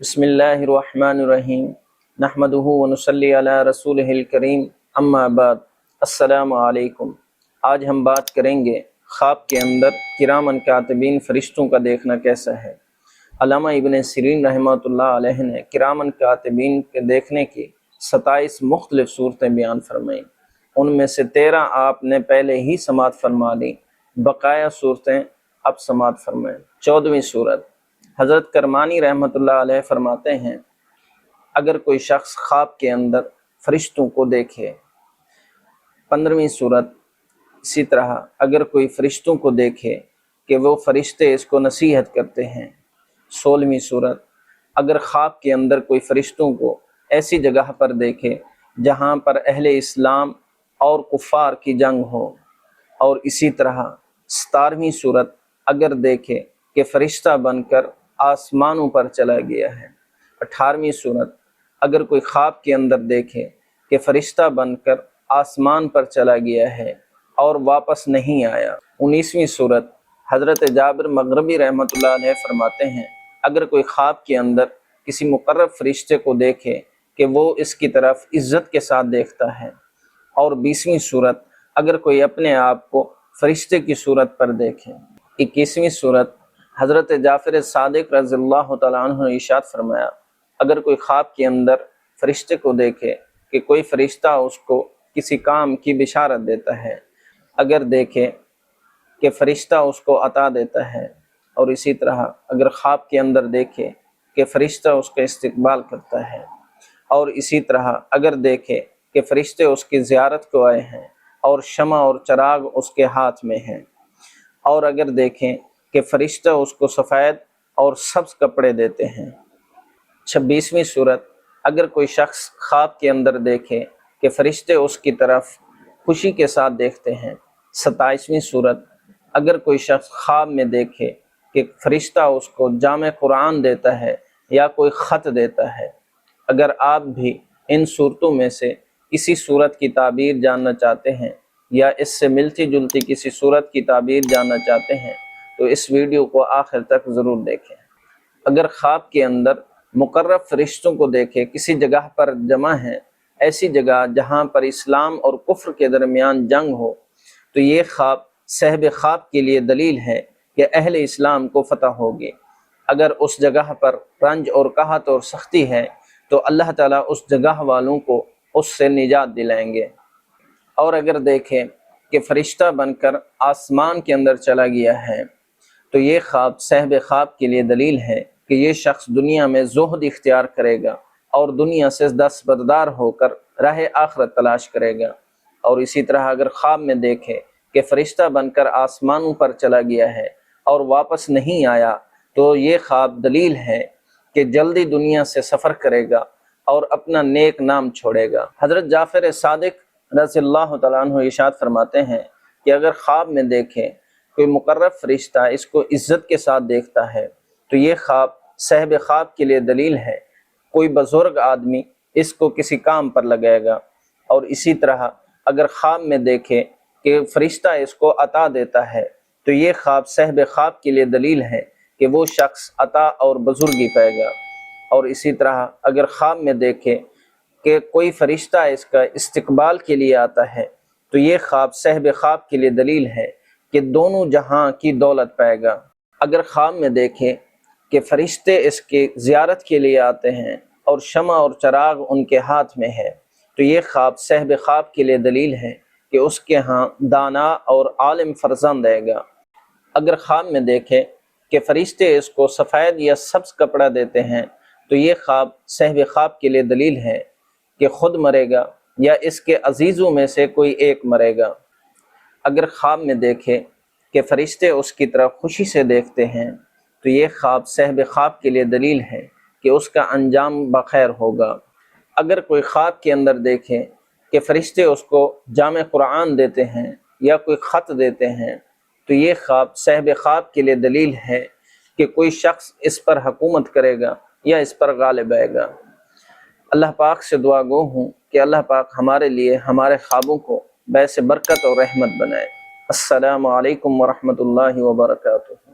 بسم اللہ الرحمن الرحیم نحمدہ ونصلی علی رسولہ الکریم اما بعد السلام علیکم۔ آج ہم بات کریں گے خواب کے اندر کرامن کاتبین فرشتوں کا دیکھنا کیسا ہے۔ علامہ ابن سیرین رحمۃ اللہ علیہ نے کرامن کاتبین کے دیکھنے کی 27 مختلف صورتیں بیان فرمائیں، ان میں سے 13 آپ نے پہلے ہی سماعت فرما لی، بقایا صورتیں اب سماعت فرمائیں۔ 14ویں صورت، حضرت کرمانی رحمۃ اللہ علیہ فرماتے ہیں اگر کوئی شخص خواب کے اندر فرشتوں کو دیکھے۔ 15ویں صورت، اسی طرح اگر کوئی فرشتوں کو دیکھے کہ وہ فرشتے اس کو نصیحت کرتے ہیں۔ 16ویں صورت، اگر خواب کے اندر کوئی فرشتوں کو ایسی جگہ پر دیکھے جہاں پر اہل اسلام اور کفار کی جنگ ہو۔ اور اسی طرح 17ویں صورت، اگر دیکھے کہ فرشتہ بن کر آسمانوں پر چلا گیا ہے۔ 18ویں صورت، اگر کوئی خواب کے اندر دیکھے کہ فرشتہ بن کر آسمان پر چلا گیا ہے اور واپس نہیں آیا۔ 19ویں صورت، حضرت جابر مغربی رحمۃ اللہ علیہ فرماتے ہیں اگر کوئی خواب کے اندر کسی مقرب فرشتے کو دیکھے کہ وہ اس کی طرف عزت کے ساتھ دیکھتا ہے۔ اور 20ویں صورت، اگر کوئی اپنے آپ کو فرشتے کی صورت پر دیکھے۔ 21ویں صورت، حضرت جعفر صادق رضی اللہ تعالیٰ عنہ نے ارشاد فرمایا اگر کوئی خواب کے اندر فرشتے کو دیکھے کہ کوئی فرشتہ اس کو کسی کام کی بشارت دیتا ہے، اگر دیکھے کہ فرشتہ اس کو عطا دیتا ہے، اور اسی طرح اگر خواب کے اندر دیکھے کہ فرشتہ اس کا استقبال کرتا ہے، اور اسی طرح اگر دیکھے کہ فرشتے اس کی زیارت کو آئے ہیں اور شمع اور چراغ اس کے ہاتھ میں ہیں، اور اگر دیکھیں کہ فرشتہ اس کو سفید اور سبز کپڑے دیتے ہیں۔ 26ویں صورت، اگر کوئی شخص خواب کے اندر دیکھے کہ فرشتے اس کی طرف خوشی کے ساتھ دیکھتے ہیں۔ 27ویں صورت، اگر کوئی شخص خواب میں دیکھے کہ فرشتہ اس کو جامع قرآن دیتا ہے یا کوئی خط دیتا ہے۔ اگر آپ بھی ان صورتوں میں سے کسی صورت کی تعبیر جاننا چاہتے ہیں یا اس سے ملتی جلتی کسی صورت کی تعبیر جاننا چاہتے ہیں تو اس ویڈیو کو آخر تک ضرور دیکھیں۔ اگر خواب کے اندر مقرب فرشتوں کو دیکھے کسی جگہ پر جمع ہیں، ایسی جگہ جہاں پر اسلام اور کفر کے درمیان جنگ ہو، تو یہ خواب صاحب خواب کے لیے دلیل ہے کہ اہل اسلام کو فتح ہوگی۔ اگر اس جگہ پر رنج اور قحط اور سختی ہے تو اللہ تعالیٰ اس جگہ والوں کو اس سے نجات دلائیں گے۔ اور اگر دیکھیں کہ فرشتہ بن کر آسمان کے اندر چلا گیا ہے تو یہ خواب صاحب خواب کے لیے دلیل ہے کہ یہ شخص دنیا میں زہد اختیار کرے گا اور دنیا سے دستبردار ہو کر راہ آخرت تلاش کرے گا۔ اور اسی طرح اگر خواب میں دیکھے کہ فرشتہ بن کر آسمانوں پر چلا گیا ہے اور واپس نہیں آیا تو یہ خواب دلیل ہے کہ جلدی دنیا سے سفر کرے گا اور اپنا نیک نام چھوڑے گا۔ حضرت جعفر صادق رضی اللہ تعالیٰ عنہ ارشاد فرماتے ہیں کہ اگر خواب میں دیکھے کوئی مقرب فرشتہ اس کو عزت کے ساتھ دیکھتا ہے تو یہ خواب صاحب خواب کے لیے دلیل ہے کوئی بزرگ آدمی اس کو کسی کام پر لگائے گا۔ اور اسی طرح اگر خواب میں دیکھے کہ فرشتہ اس کو عطا دیتا ہے تو یہ خواب صاحب خواب کے لیے دلیل ہے کہ وہ شخص عطا اور بزرگی پائے گا۔ اور اسی طرح اگر خواب میں دیکھے کہ کوئی فرشتہ اس کا استقبال کے لیے آتا ہے تو یہ خواب صاحب خواب کے لیے دلیل ہے کہ دونوں جہاں کی دولت پائے گا۔ اگر خواب میں دیکھے کہ فرشتے اس کی زیارت کے لیے آتے ہیں اور شمع اور چراغ ان کے ہاتھ میں ہے تو یہ خواب صاحب خواب کے لیے دلیل ہے کہ اس کے ہاں دانا اور عالم فرزند آئے گا۔ اگر خواب میں دیکھے کہ فرشتے اس کو سفید یا سبز کپڑا دیتے ہیں تو یہ خواب صاحب خواب کے لیے دلیل ہے کہ خود مرے گا یا اس کے عزیزوں میں سے کوئی ایک مرے گا۔ اگر خواب میں دیکھے کہ فرشتے اس کی طرف خوشی سے دیکھتے ہیں تو یہ خواب صاحب خواب کے لیے دلیل ہے کہ اس کا انجام بخیر ہوگا۔ اگر کوئی خواب کے اندر دیکھے کہ فرشتے اس کو جامع قرآن دیتے ہیں یا کوئی خط دیتے ہیں تو یہ خواب صاحب خواب کے لیے دلیل ہے کہ کوئی شخص اس پر حکومت کرے گا یا اس پر غالب آئے گا۔ اللہ پاک سے دعا گو ہوں کہ اللہ پاک ہمارے لیے ہمارے خوابوں کو باعث برکت اور رحمت بنائے۔ السلام علیکم ورحمۃ اللہ وبرکاتہ۔